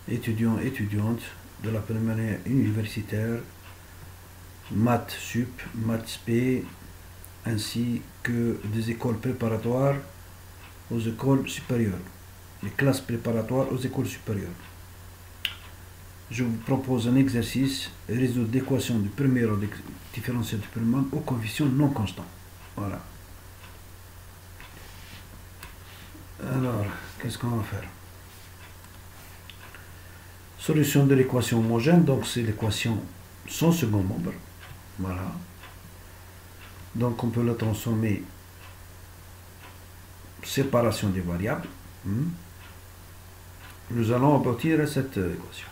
étudiants, étudiantes de la première année universitaire, maths sup, maths spé, ainsi que des écoles préparatoires aux écoles supérieures, les classes préparatoires aux écoles supérieures. Je vous propose un exercice, résoudre l'équation du premier ordre différentiel du premier ordre aux coefficients non constants. Voilà. Alors, qu'est-ce qu'on va faire? Solution de l'équation homogène, donc c'est l'équation sans second membre. Voilà. Donc on peut la transformer séparation des variables. Nous allons aboutir à cette équation.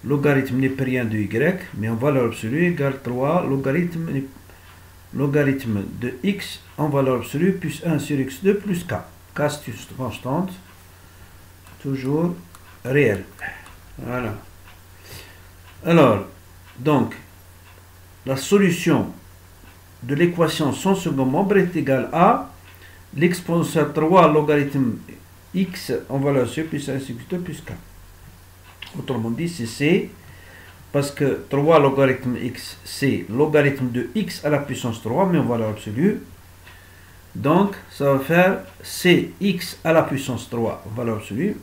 Logarithme népérien de y, mais en valeur absolue, égale 3 logarithme de x en valeur absolue plus 1 sur x2 plus k. K c'est une constante, toujours réelle. Voilà. Alors, donc, la solution de l'équation sans second membre est égale à l'exponentielle 3 logarithme x en valeur absolue plus 1 sur x2 plus k. Autrement dit, c'est C, parce que 3 logarithme x, c'est logarithme de x à la puissance 3, mais en valeur absolue. Donc, ça va faire cx à la puissance 3 en valeur absolue,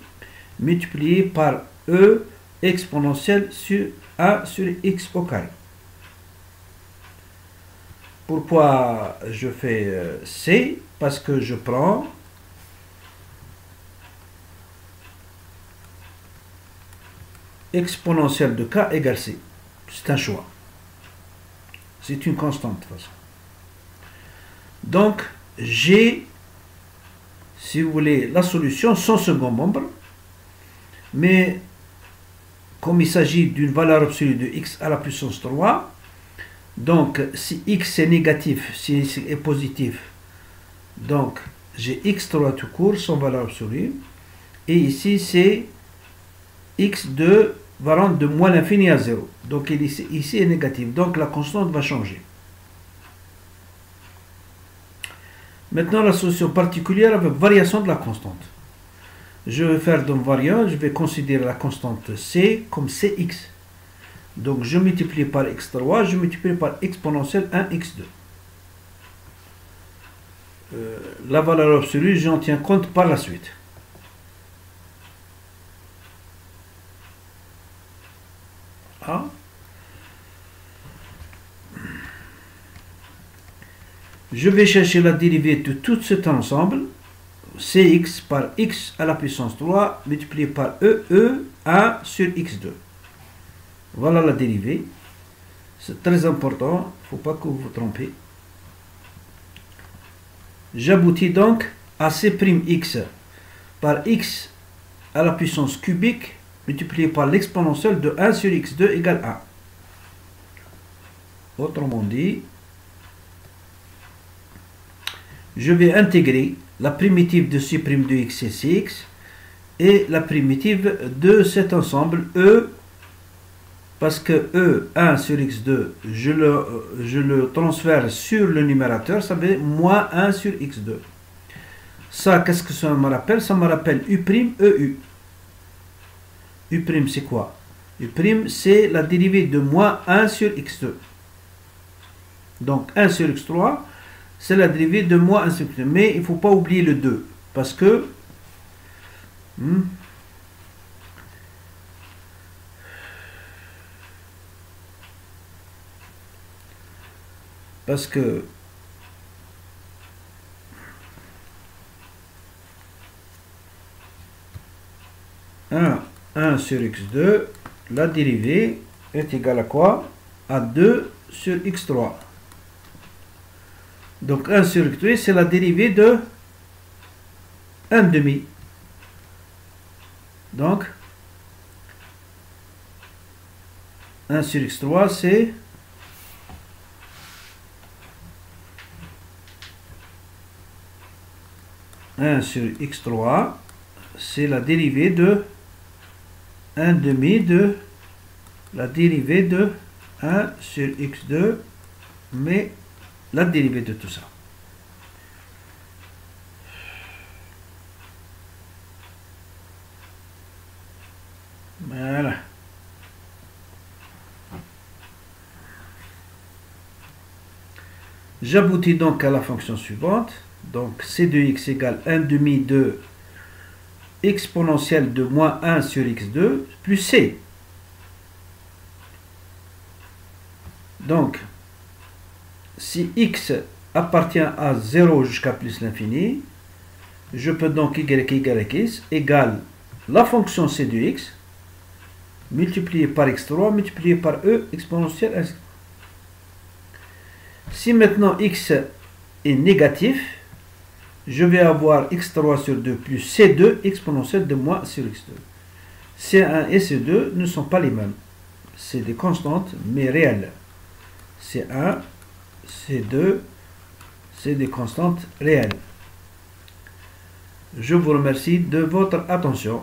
multiplié par e exponentielle sur 1 sur x au carré. Pourquoi je fais C? Parce que je prends exponentielle de k égale c. C'est un choix. C'est une constante de toute façon. Donc, j'ai, si vous voulez, la solution sans second membre, mais comme il s'agit d'une valeur absolue de x à la puissance 3, donc si x est négatif, si x est positif, donc j'ai x3 tout court sans valeur absolue, et ici c'est x2 va rendre de moins l'infini à 0. Donc ici est négatif. Donc la constante va changer. Maintenant la solution particulière avec variation de la constante. Je vais faire donc variant, je vais considérer la constante c comme cx. Donc je multiplie par x3, je multiplie par exponentielle 1x2. La valeur absolue, j'en tiens compte par la suite. Je vais chercher la dérivée de tout cet ensemble, cx par x à la puissance 3 multiplié par e 1 sur x2. Voilà la dérivée. C'est très important, il ne faut pas que vous vous trompez. J'aboutis donc à c'x par x à la puissance cubique multiplié par l'exponentielle de 1 sur x2 égale 1. Autrement dit, je vais intégrer la primitive de c' de x et cx et la primitive de cet ensemble e, parce que e 1 sur x2, je le transfère sur le numérateur, ça veut dire moins 1 sur x2. Ça, qu'est-ce que ça me rappelle? Ça me rappelle u', eu. U' c'est quoi? U', c'est la dérivée de moins 1 sur x2. Donc 1 sur x3, c'est la dérivée de moins 1 sur x2. Mais il ne faut pas oublier le 2, parce que un sur x2, la dérivée est égale à quoi? À 2 sur x3. Donc 1 sur x3, c'est la dérivée de 1 demi. Donc 1 sur x3, c'est 1 sur x3, c'est la dérivée de 1 demi de la dérivée de 1 sur x2, mais la dérivée de tout ça. Voilà. J'aboutis donc à la fonction suivante. Donc c de x égale 1 demi de exponentielle de moins 1 sur x2 plus c. Donc, si x appartient à 0 jusqu'à plus l'infini, je peux donc y égale x égale la fonction c de x multiplié par x3 multiplié par e exponentielle s. Si maintenant x est négatif, je vais avoir x3 sur 2 plus c2 exponentielle de moins sur x2. C1 et C2 ne sont pas les mêmes. C'est des constantes, mais réelles. C1, C2, c'est des constantes réelles. Je vous remercie de votre attention.